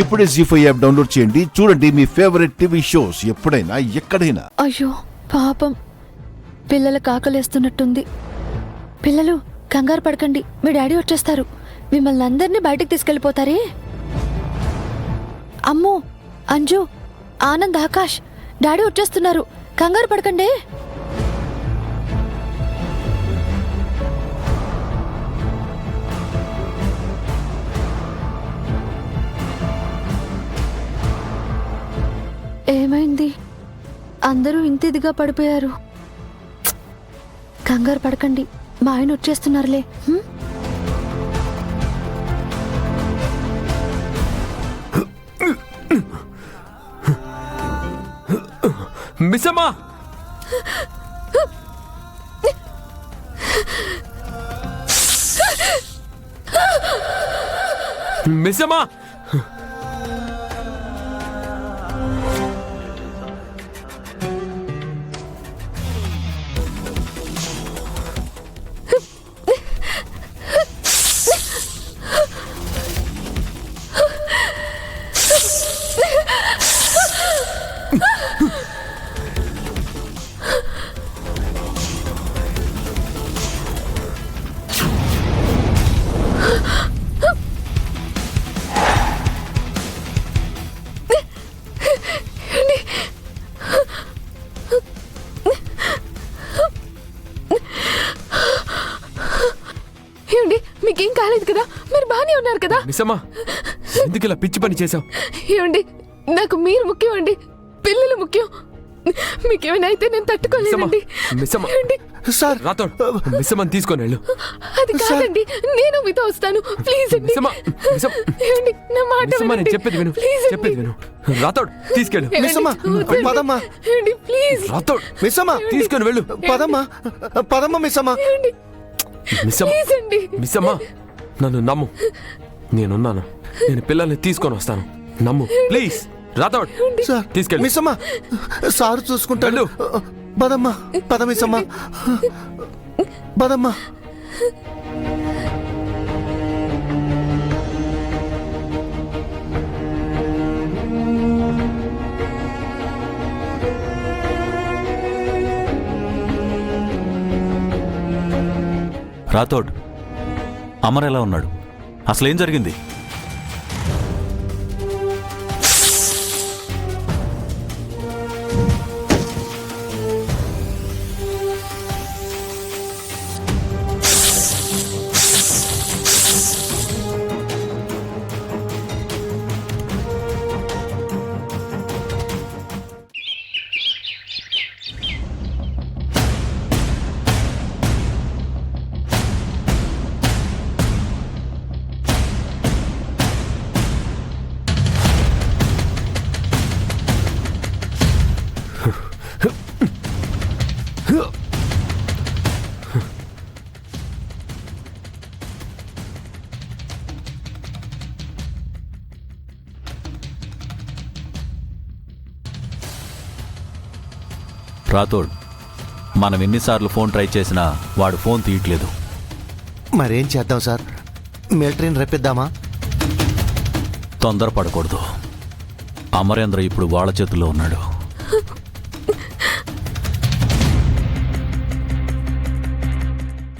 ఇప్పుడే జీ5 app download చేయండి. చూడండి మీ ఫేవరెట్ టీవీ షోస్ ఎప్పుడైనా ఎక్కడైనా. అయ్యో పాపం, పిల్లలకు ఆకలేస్తున్నట్టుంది. పిల్లలు కంగారు పడకండి, మీ డాడీ వచ్చేస్తారు. మిమ్మల్ని అందరినీ బయటకు తీసుకెళ్లిపోతారే. అమ్మో, అంజు, ఆనంద్, ఆకాష్, డాడీ వచ్చేస్తున్నారు. కంగారు పడకండి. ఏమైంది? అందరూ ఇంత ఇదిగా పడిపోయారు. కంగారు పడకండి, మా ఆయన వచ్చేస్తున్నారులే. మిస్సమ్మా, మిస్సమ్మా, మీకేం కాలేదు కదా? మీరు బానే ఉన్నారు కదా? మిస్సమ్మా, ఎందుకు ఇలా పిచ్చి పని చేశావు? ఏమండి, నాకు మీరు ముఖ్యం అండి, పిల్లలు ముఖ్యం. మీకేమైనా అయితే నేను తట్టుకోలేనండి. సార్, మిస్సమ్మని తీసుకొని వెళ్ళు. అది కాదండి, నేను మీతో వస్తాను. ప్లీజ్ అండి. ఏమండి, నా మాట వినండి. చెప్పేది విను, చెప్పేది విను. రాతోడ్, తీసుకెళ్ళు. మిస్సమ్మా, పదమ్మా. ఏమండి, ప్లీజ్. రాతోడ్, మిస్సమ్మా, తీసుకొని వెళ్ళు. పదమ్మా, పదమ్మా. మిస్సమ్మా, మిస్సమ్మా, నన్ను నమ్ము. నేనున్నాను. నేను పిల్లల్ని తీసుకొని వస్తాను. నమ్ము ప్లీజ్. రాతోడ్, తీసుకెళ్ళు. మిస్సమ్మా, సార్ చూసుకుంటాడు. పదమ్మా, పద మిస్సమ్మా, పదమ్మా. రాథోడ్, అమర్ ఎలా ఉన్నాడు? అసలేం జరిగింది? రాథోడ్, మనం ఎన్నిసార్లు ఫోన్ ట్రై చేసినా వాడు ఫోన్ తీయట్లేదు. మరేం చేద్దాం సార్? మిలిటరీని రప్పిద్దామా? తొందరపడకూడదు. అమరేంద్ర ఇప్పుడు వాళ్ళ చేతుల్లో ఉన్నాడు.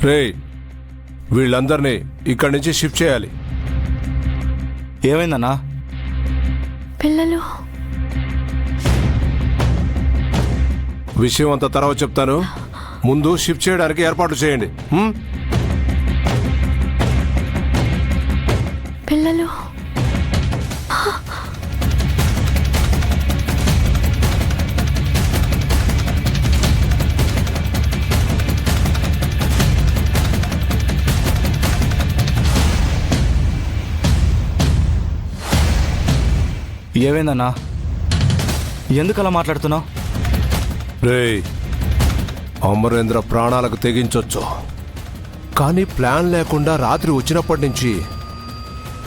రేయ్, వీళ్ళందరినీ ఇక్కడి నుంచి షిఫ్ట్ చేయాలి. ఏమైందన్నా? పిల్లలు విషయం అంతా తర్వాత చెప్తాను. ముందు షిఫ్ట్ చేయడానికి ఏర్పాట్లు చేయండి. పిల్లలు ఏమైందన్నా? ఎందుకు అలా మాట్లాడుతున్నావు? రేయ్, అమరేంద్ర ప్రాణాలకు తెగించొచ్చు, కానీ ప్లాన్ లేకుండా రాత్రి వచ్చినప్పటి నుంచి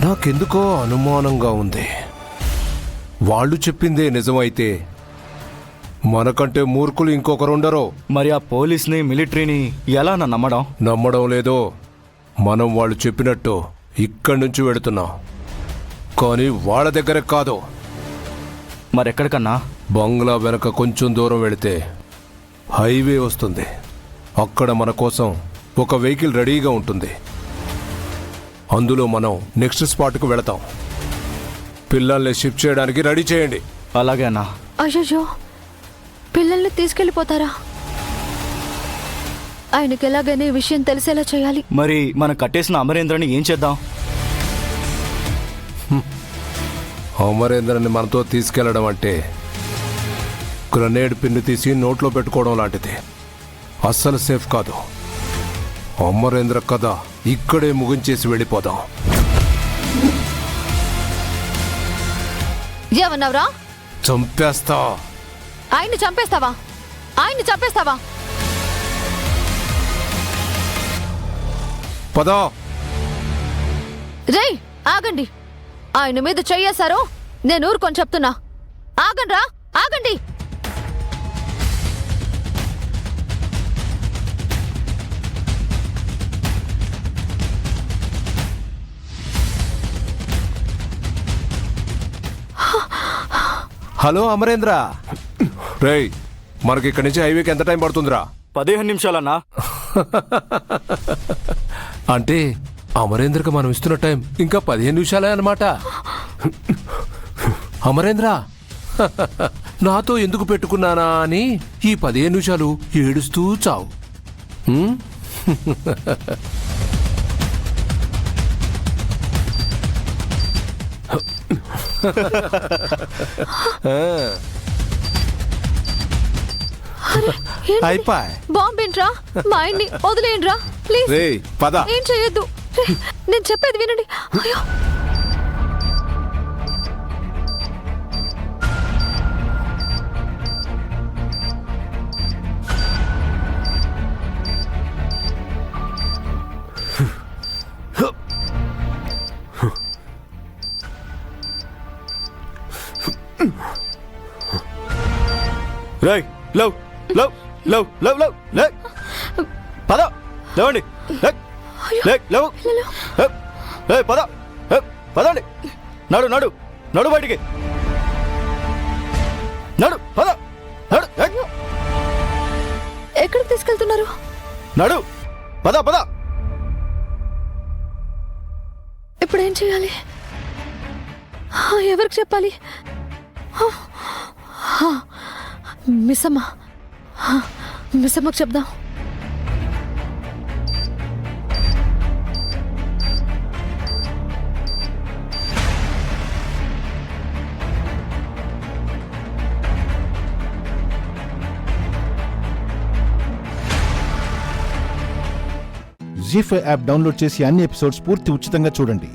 నాకెందుకో అనుమానంగా ఉంది. వాళ్ళు చెప్పిందే నిజమైతే మనకంటే మూర్ఖులు ఇంకొకరుండరో. మరి ఆ పోలీస్ని, మిలిటరీని ఎలా నమ్మడం? నమ్మడం లేదో, మనం వాళ్ళు చెప్పినట్టు ఇక్కడి నుంచి వెడుతున్నాం. కానీ వాళ్ళ దగ్గర కాదు. మరెక్కడికన్నా? బంగ్లా వెనక కొంచెం దూరం వెళితే హైవే వస్తుంది. అక్కడ మన కోసం ఒక వెహికల్ రెడీగా ఉంటుంది. అందులో మనం నెక్స్ట్ స్పాట్కు వెళతాం. పిల్లల్ని షిఫ్ట్ చేయడానికి రెడీ చేయండి. అలాగే అన్నా. అయ్యో, పిల్లల్ని తీసుకెళ్ళిపోతారా? ఆయనకి ఎలాగైనా ఈ విషయం తెలిసేలా చేయాలి. మరి మనం కట్టేసిన అమరేంద్రని ఏం చేద్దాం? అమరేంద్రని మనతో తీసుకెళ్లడం అంటే గ్రనేడ్ పిన్ను తీసి నోట్లో పెట్టుకోవడం లాంటిది. అస్సలు సేఫ్ కాదు. అమరేంద్ర కథ ఇక్కడే ముగించేసి వెళ్ళిపోదాం. ఏమన్నావురా? చంపేస్తా. ఆయన్ని చంపేస్తావా? ఆయన్ని చంపేస్తావా? పదా. రేయ్, ఆగండి. ఆయన మీద చెయ్యేశారో నేను ఊరుకొని చెప్తున్నా. ఆగండ్రా, ఆగండి. హలో అమరేంద్ర. రేయ్, మనకి ఇక్కడి నుంచి హైవేకి ఎంత టైం పడుతుందిరా? 15 నిమిషాలన్నా. అంటే అమరేంద్రకి మనం ఇస్తున్న టైం ఇంకా 15 నిమిషాలే అన్నమాట. అమరేంద్ర, నాతో ఎందుకు పెట్టుకున్నానా అని ఈ 15 నిమిషాలు ఏడుస్తూ చావు. ఉమ్? అయిపోయి. బాంబేంట్రా? మా ఆయన్ని వదిలేయండిరా ప్లీజ్. రేయ్, పద. ఏం చేయొద్దు. నేను చెప్పేది వినండి. అయ్యో, రేయ్, love love love love love లే. పద, లేవండి. లే, లేవు. పద, పదండి. నడు నడు నడు బయటికి. నడు, పద. నడు, ఎక్కడికి తీసుకెళ్తున్నారు? నడు, పద పద. ఇప్పుడు ఏం చేయాలి? ఎవరికి చెప్పాలి? మిస్సమ్మ, మిస్సమ్మకు చెప్దాం. జీ5 యాప్ డౌన్లోడ్ చేసి అన్ని ఎపిసోడ్స్ పూర్తి ఉచితంగా చూడండి.